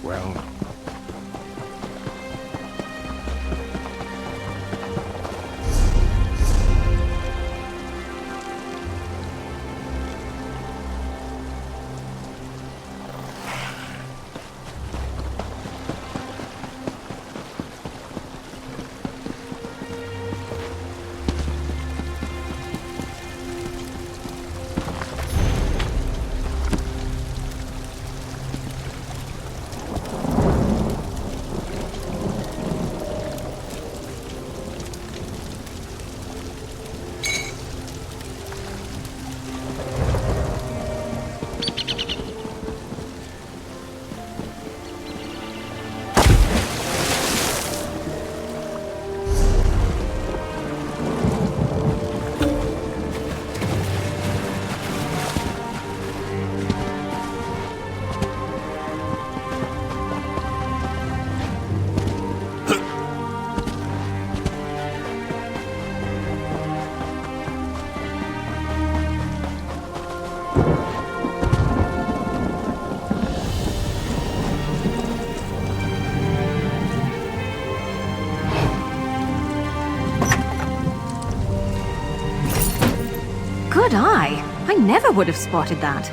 well. Good eye! I never would have spotted that.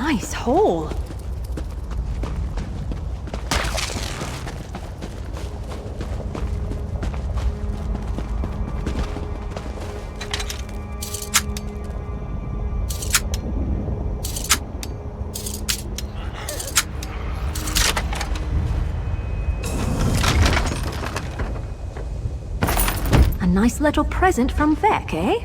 Nice hole. A nice little present from Vec, eh?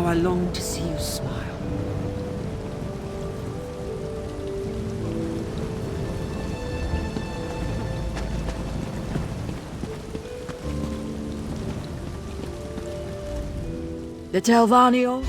I long to see you smile. The Telvanio?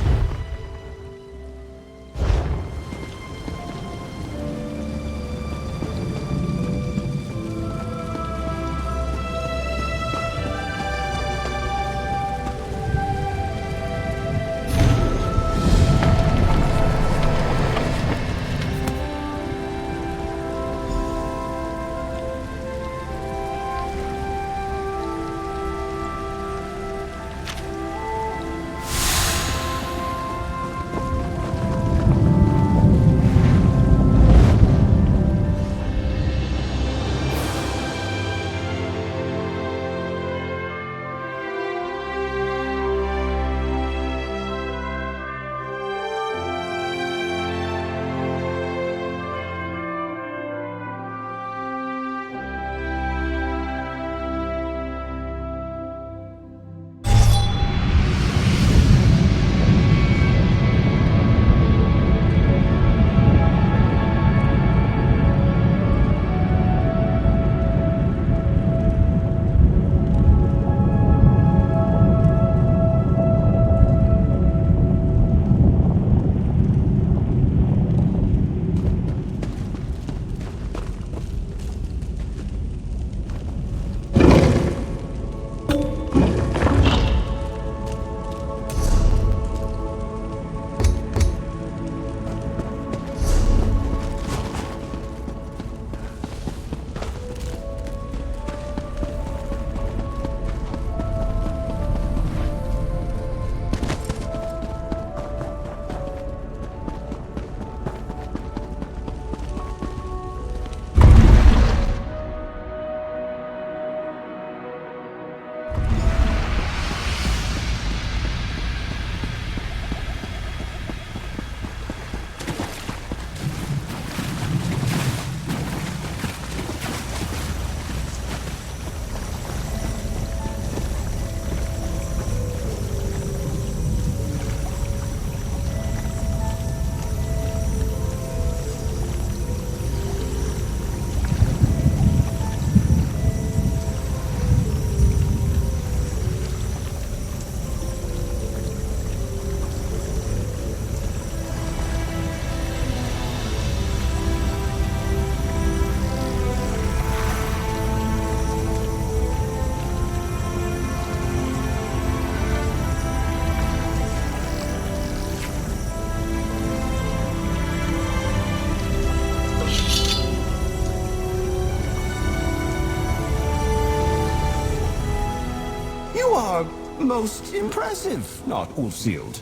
Most impressive, not Ulfsild.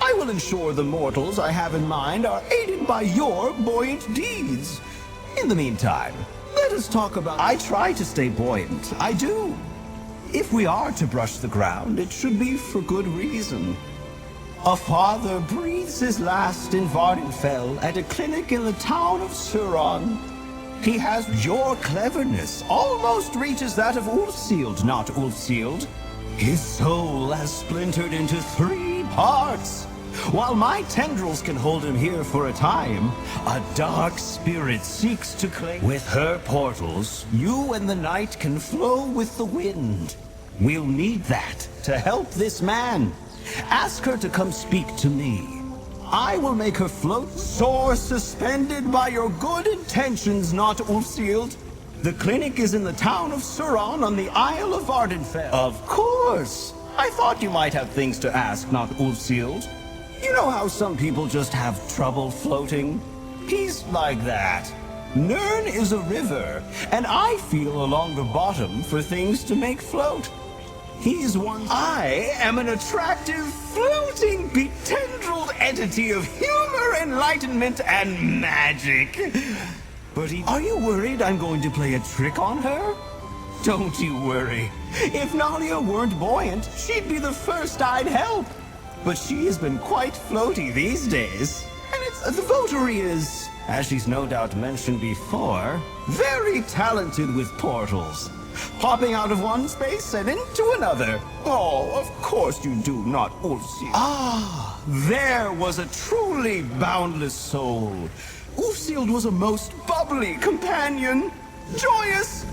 I will ensure the mortals I have in mind are aided by your buoyant deeds. In the meantime, let us talk about... I try to stay buoyant, I do. If we are to brush the ground, it should be for good reason. A father breathes his last in Vardenfell at a clinic in the town of Suron. He has your cleverness, almost reaches that of Ulfsild, not Ulfsild. His soul has splintered into 3 parts. While my tendrils can hold him here for a time, a dark spirit seeks to claim. With her portals, you and the night can flow with the wind. We'll need that to help this man. Ask her to come speak to me. I will make her float, soar suspended by your good intentions, not Ulfsild. The clinic is in the town of Suron on the Isle of Vardenfell. Of course! I thought you might have things to ask, not Ulfsild. You know how some people just have trouble floating? He's like that. Nirn is a river, and I feel along the bottom for things to make float. He's one. I am an attractive, floating, betendrilled entity of humor, enlightenment, and magic. But are you worried I'm going to play a trick on her? Don't you worry. If Nalia weren't buoyant, she'd be the first I'd help. But she has been quite floaty these days. And the votary is, as she's no doubt mentioned before, very talented with portals. Popping out of one space and into another. Oh, of course you do not, Ulfsild. Ah, there was a truly boundless soul. Ulfsild was a most bubbly companion. Joyous.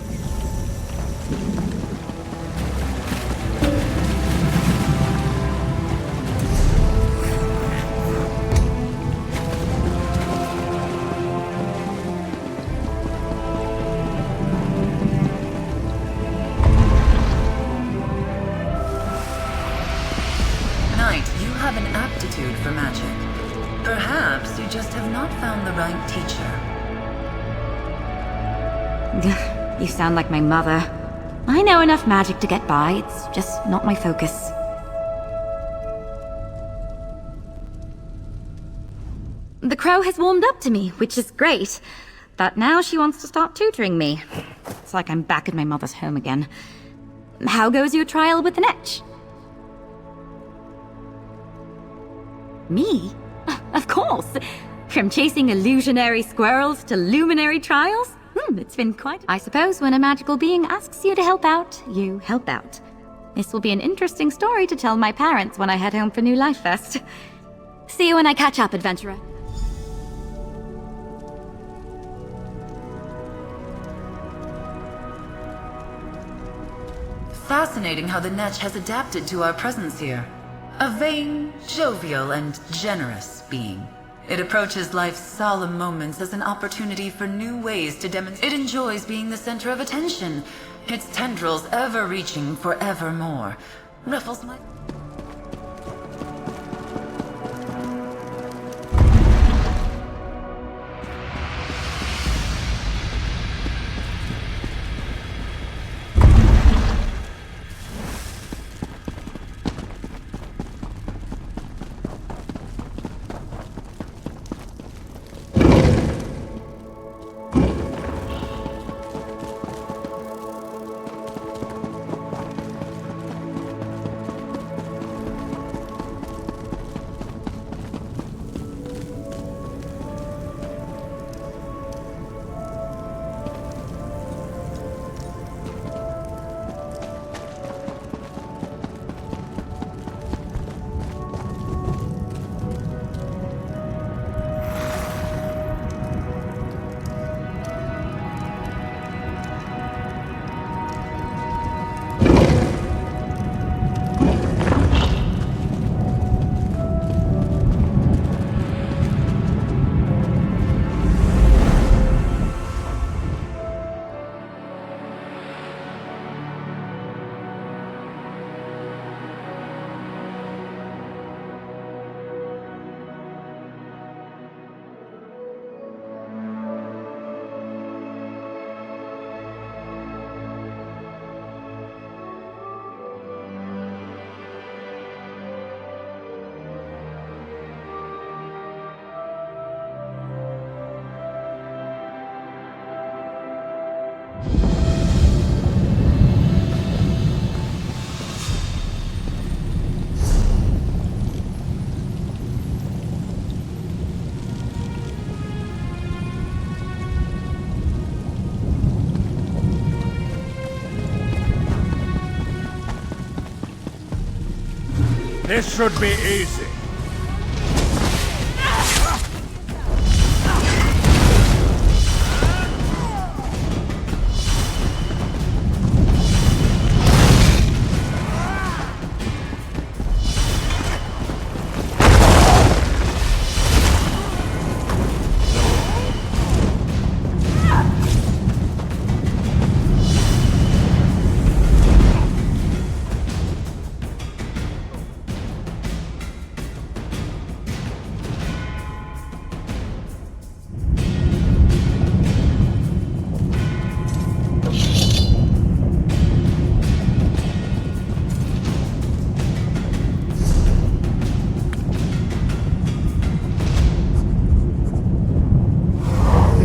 Knight, you have an aptitude for magic. Perhaps you just have not found the right teacher. You sound like my mother. I know enough magic to get by, it's just not my focus. The crow has warmed up to me, which is great. But now she wants to start tutoring me. It's like I'm back at my mother's home again. How goes your trial with the netch? Me? Of course! From chasing illusionary squirrels to luminary trials? It's been quite... I suppose when a magical being asks you to help out, you help out. This will be an interesting story to tell my parents when I head home for New Life Fest. See you when I catch up, adventurer. Fascinating how the Netch has adapted to our presence here. A vain, jovial, and generous being. It approaches life's solemn moments as an opportunity for new ways to demonstrate. It enjoys being the center of attention, its tendrils ever reaching for evermore. Ruffles my... This should be easy.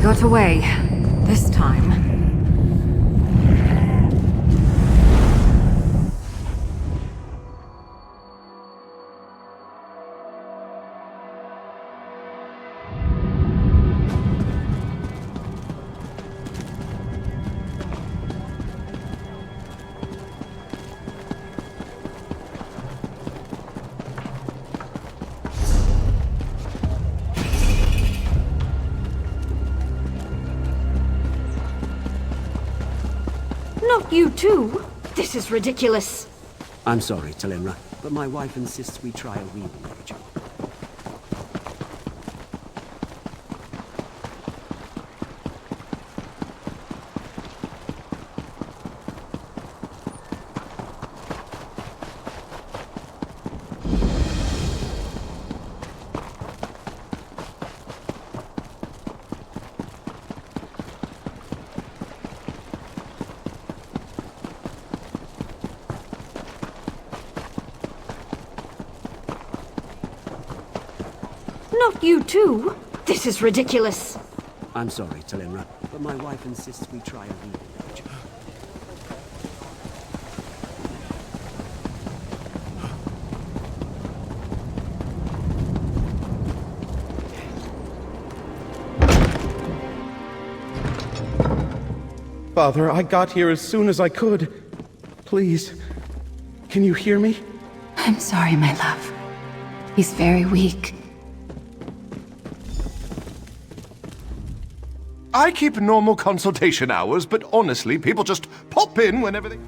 Got away. This time. you too? This is ridiculous. I'm sorry, Talenra, but my wife insists we try a weaving ritual. Not you too? This is ridiculous. I'm sorry, Talenra, but my wife insists we try a weaving ritual. Father, I got here as soon as I could. Please, can you hear me? I'm sorry, my love. He's very weak. I keep normal consultation hours, but honestly, people just pop in whenever they...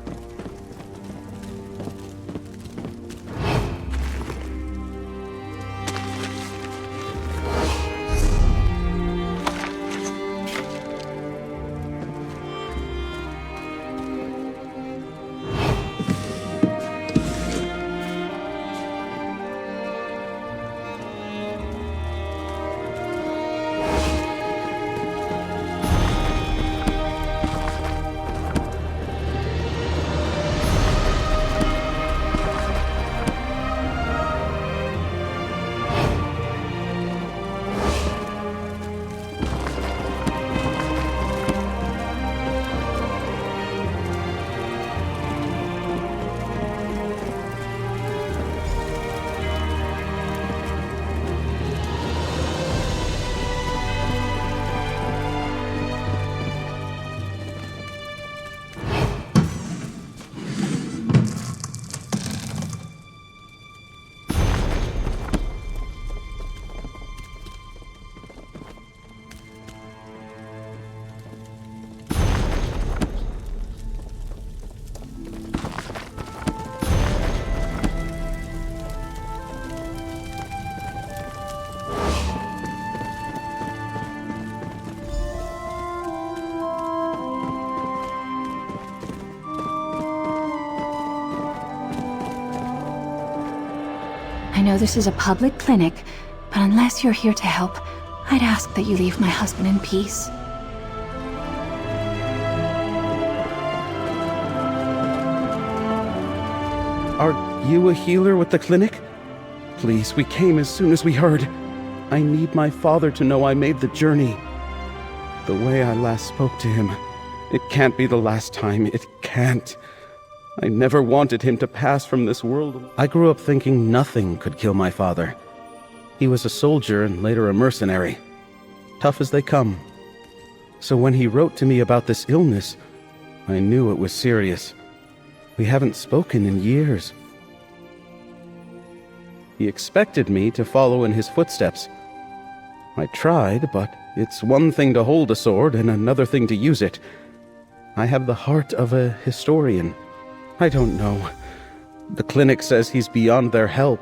I know this is a public clinic, but unless you're here to help, I'd ask that you leave my husband in peace. Are you a healer with the clinic? Please, we came as soon as we heard. I need my father to know I made the journey. The way I last spoke to him, it can't be the last time. It can't. I never wanted him to pass from this world. I grew up thinking nothing could kill my father. He was a soldier and later a mercenary. Tough as they come. So when he wrote to me about this illness, I knew it was serious. We haven't spoken in years. He expected me to follow in his footsteps. I tried, but it's one thing to hold a sword and another thing to use it. I have the heart of a historian. I don't know. The clinic says he's beyond their help.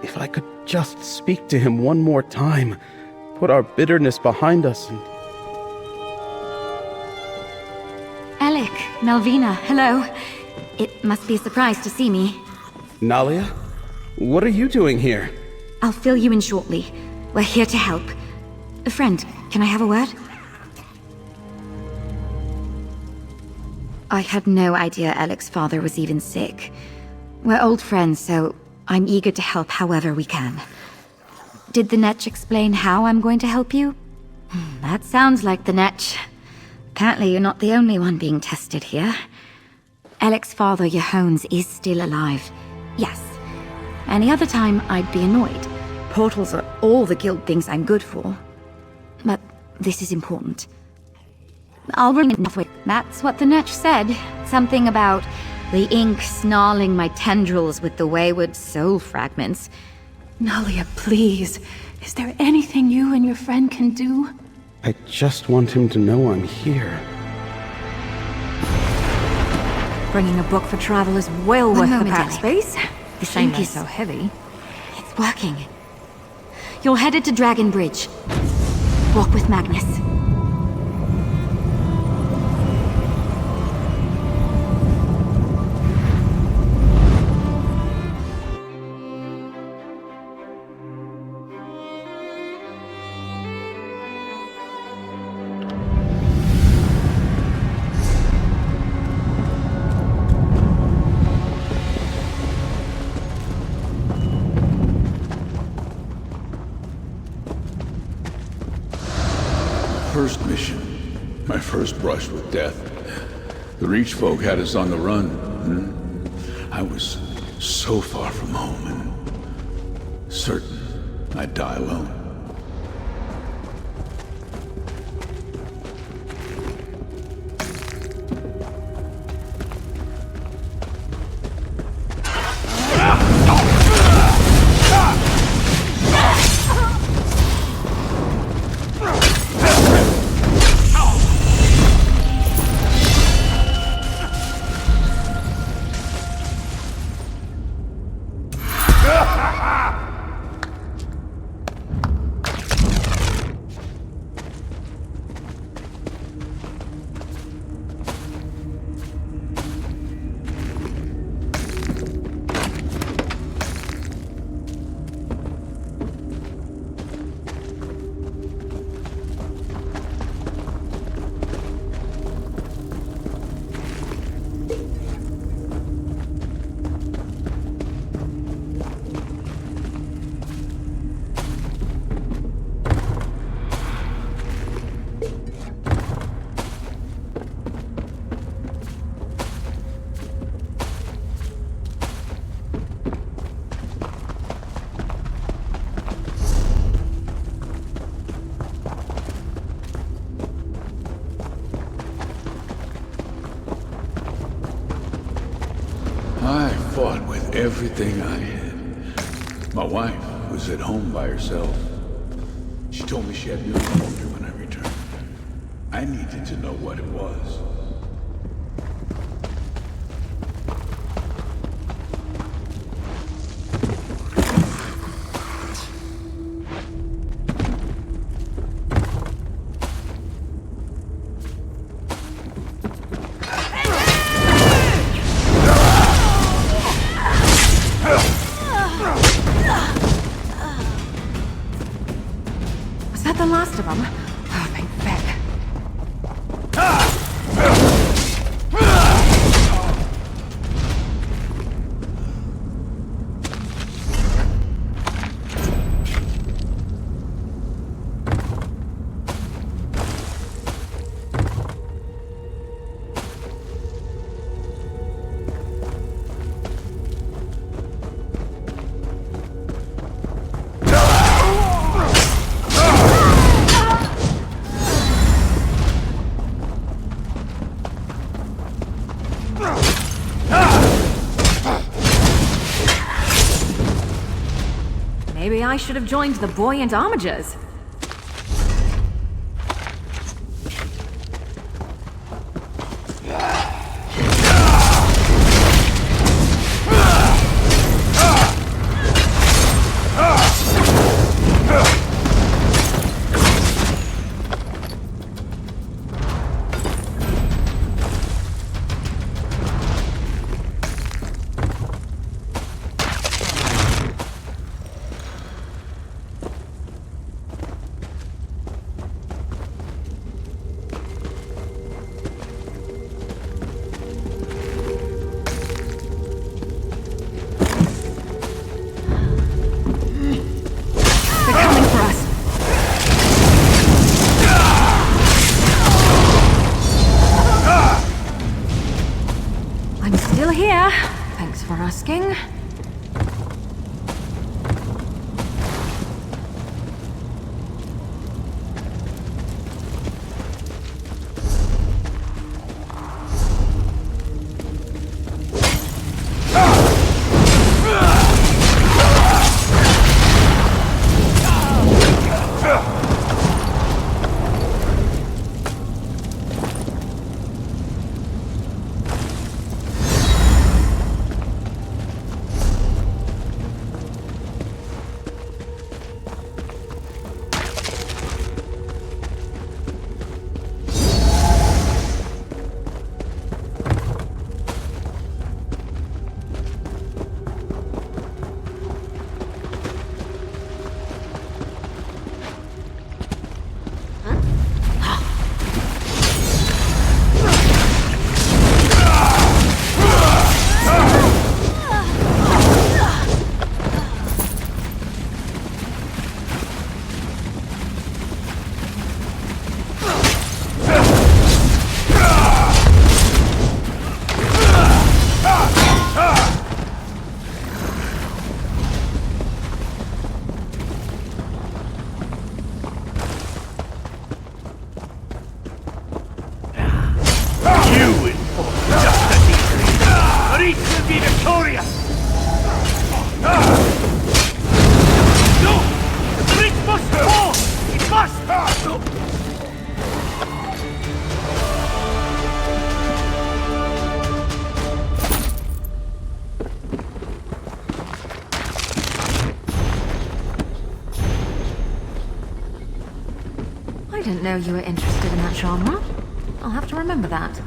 If I could just speak to him one more time, put our bitterness behind us and... Alec, Malvina, hello. It must be a surprise to see me. Nalia? What are you doing here? I'll fill you in shortly. We're here to help. A friend, can I have a word? I had no idea Alec's father was even sick. We're old friends, so I'm eager to help however we can. Did the Netch explain how I'm going to help you? That sounds like the Netch. Apparently you're not the only one being tested here. Alec's father, Johannes, is still alive. Yes. Any other time, I'd be annoyed. Portals are all the guild thinks I'm good for. But this is important. I'll bring it halfway. That's what the Netch said. Something about the ink snarling my tendrils with the wayward soul fragments. Nalia, please. Is there anything you and your friend can do? I just want him to know I'm here. Bringing a book for travel is well worth the moment, pack Ellie. space. The Shame thing they're is- so heavy. It's working. You're headed to Dragon Bridge. Walk with Magnus. First mission. My first brush with death. The Reach folk had us on the run. I was so far from home and certain I'd die alone. I fought with everything I had. My wife was at home by herself. She told me she had news for me when I returned. I needed to know what it was. Was that the last of them? Oh, thank feck. Maybe I should have joined the buoyant armigers. They're coming for us. I'm still here. Thanks for asking. I didn't know you were interested in that genre. I'll have to remember that.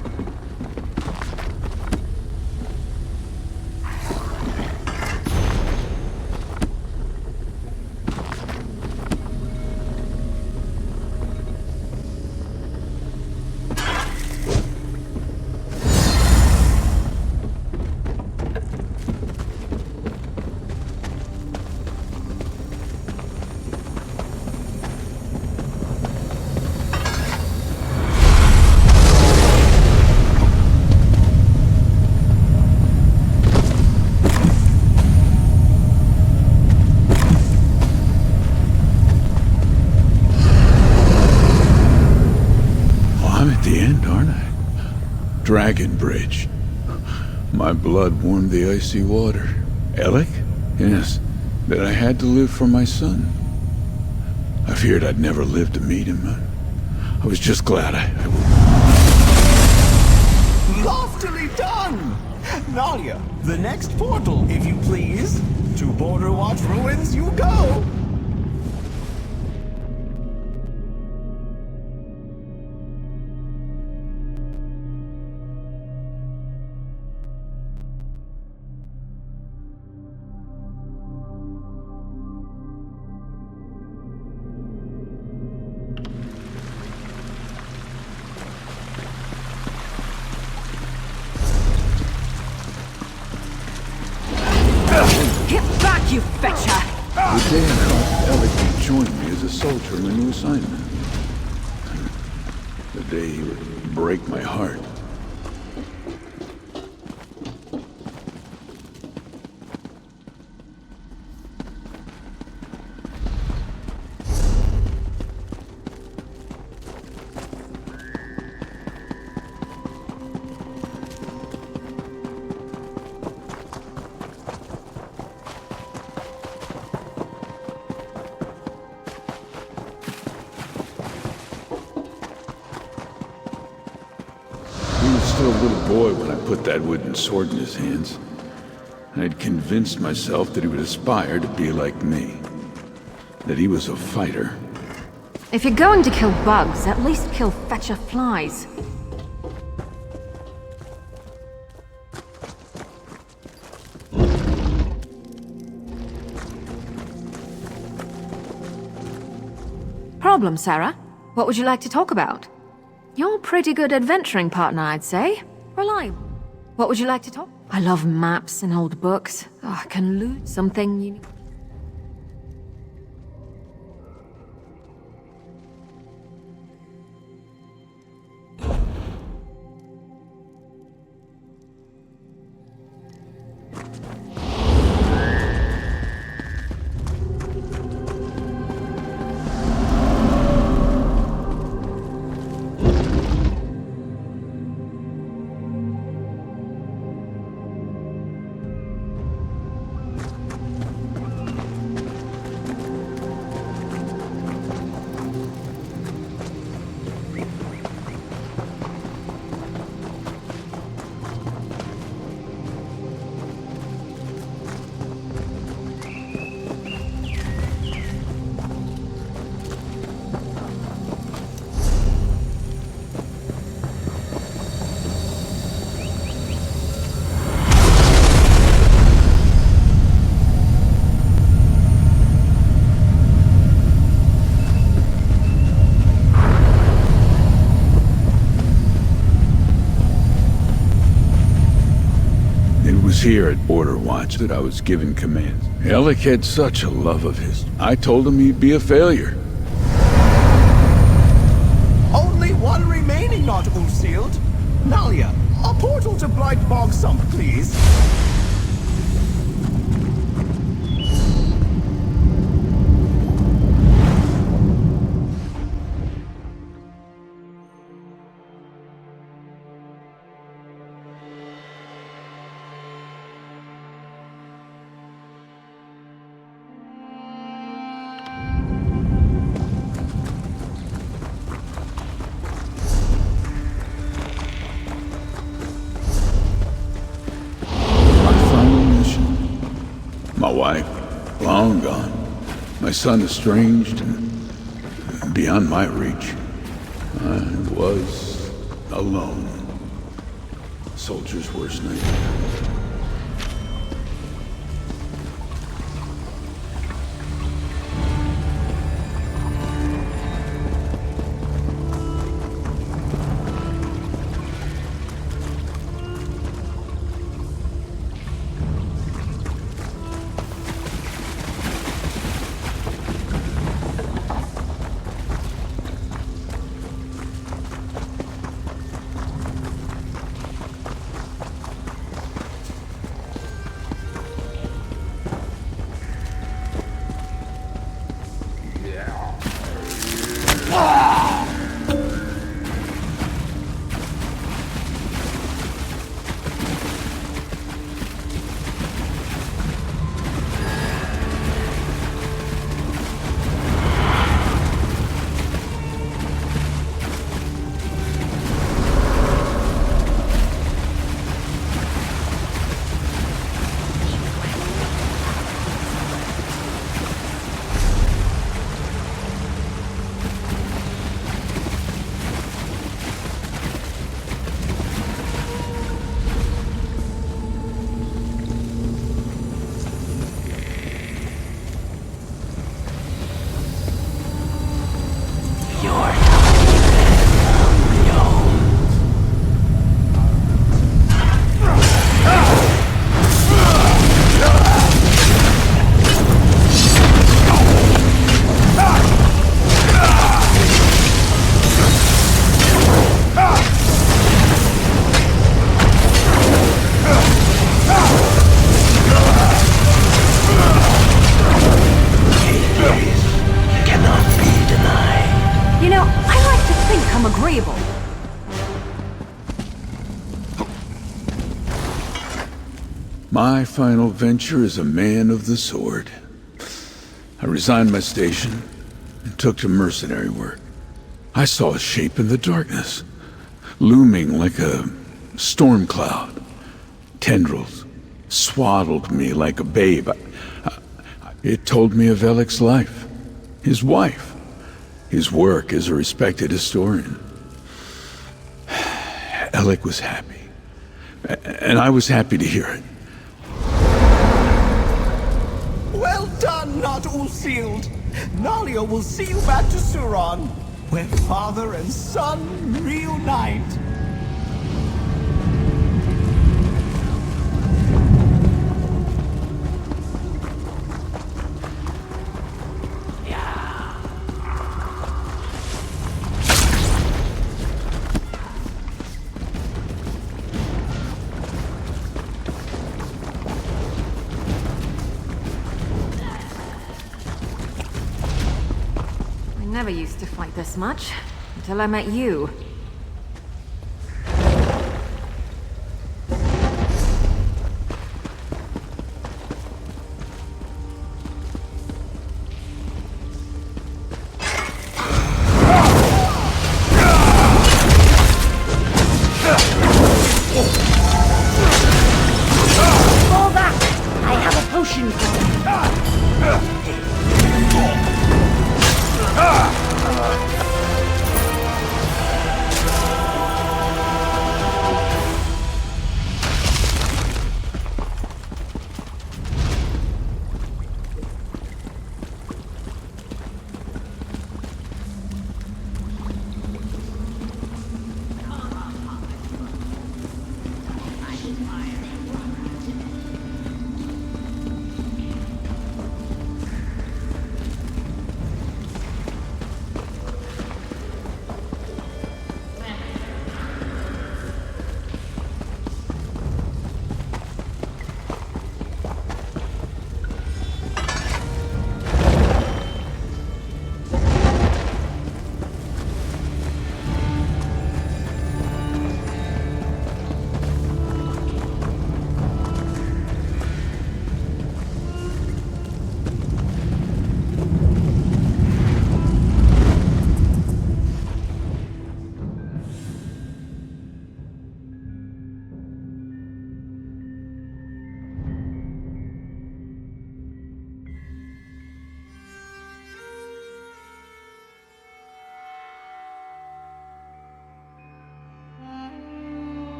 Dragon Bridge. My blood warmed the icy water. Alec? Yes, that I had to live for my son. I feared I'd never live to meet him. I was just glad I Loftily done! Nalia, the next portal, if you please. To Border Watch Ruins you go! Get back, you fetcher! The day I crossed Alec would join me as a soldier in a new assignment. The day he would break my heart. Still a little boy when I put that wooden sword in his hands. I'd convinced myself that he would aspire to be like me. That he was a fighter. If you're going to kill bugs, at least kill fetcher flies. Problem, Sarah? What would you like to talk about? You're a pretty good adventuring partner, I'd say. Reliable. What would you like to talk? I love maps and old books. Oh, I can loot something you... Here at Border Watch that I was given commands. Alec had such a love of his. I told him he'd be a failure. Only one remaining not sealed. Nalia, a portal to Blight Bog Sump, please. My wife, long gone. My son estranged and beyond my reach. I was alone. Soldier's worst nightmare. My final venture as a man of the sword. I resigned my station and took to mercenary work. I saw a shape in the darkness, looming like a storm cloud. Tendrils swaddled me like a babe. It told me of Alec's life, his wife, his work as a respected historian. Alec was happy, and I was happy to hear it. Well done, not Ulsealed. Nalia will see you back to Suron, where father and son reunite. I never used to fight this much, until I met you. Fall back! I have a potion for you.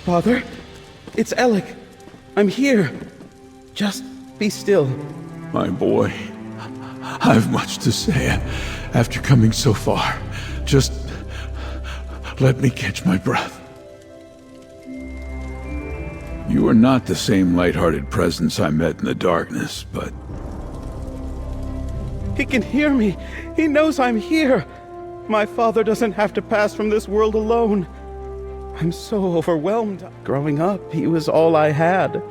Father, it's Alec. I'm here. Just be still. My boy, I've much to say after coming so far. Just let me catch my breath. You are not the same light-hearted presence I met in the darkness, but... He can hear me. He knows I'm here. My father doesn't have to pass from this world alone. I'm so overwhelmed. Growing up, he was all I had.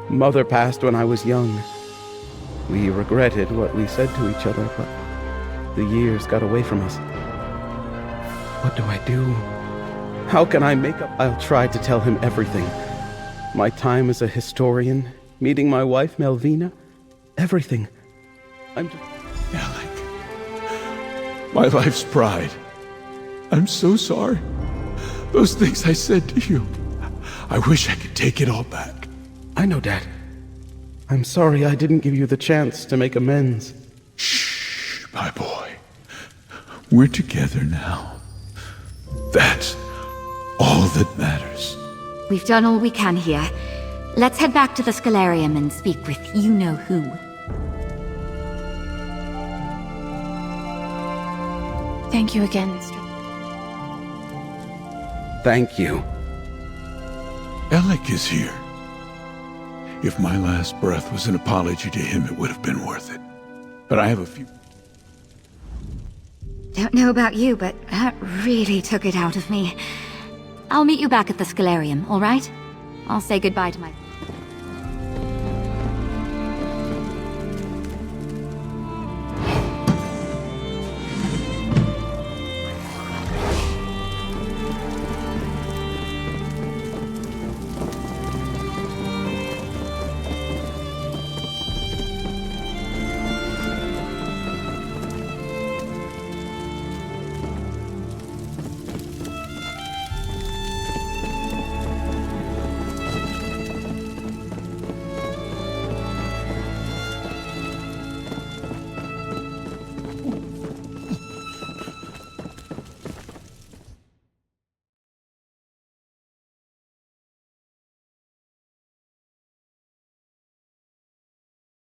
Mother passed when I was young. We regretted what we said to each other, but the years got away from us. What do I do? How can I make up? I'll try to tell him everything. My time as a historian, meeting my wife, Melvina, everything. I'm just... Alec, my life's pride. I'm so sorry. Those things I said to you, I wish I could take it all back. I know, Dad. I'm sorry I didn't give you the chance to make amends. Shh, my boy. We're together now. That's all that matters. We've done all we can here. Let's head back to the Scalarium and speak with you-know-who. Thank you again, Mr. Thank you. Alec is here. If my last breath was an apology to him, it would have been worth it. But I have a few... Don't know about you, but that really took it out of me. I'll meet you back at the Scalarium, all right? I'll say goodbye to my...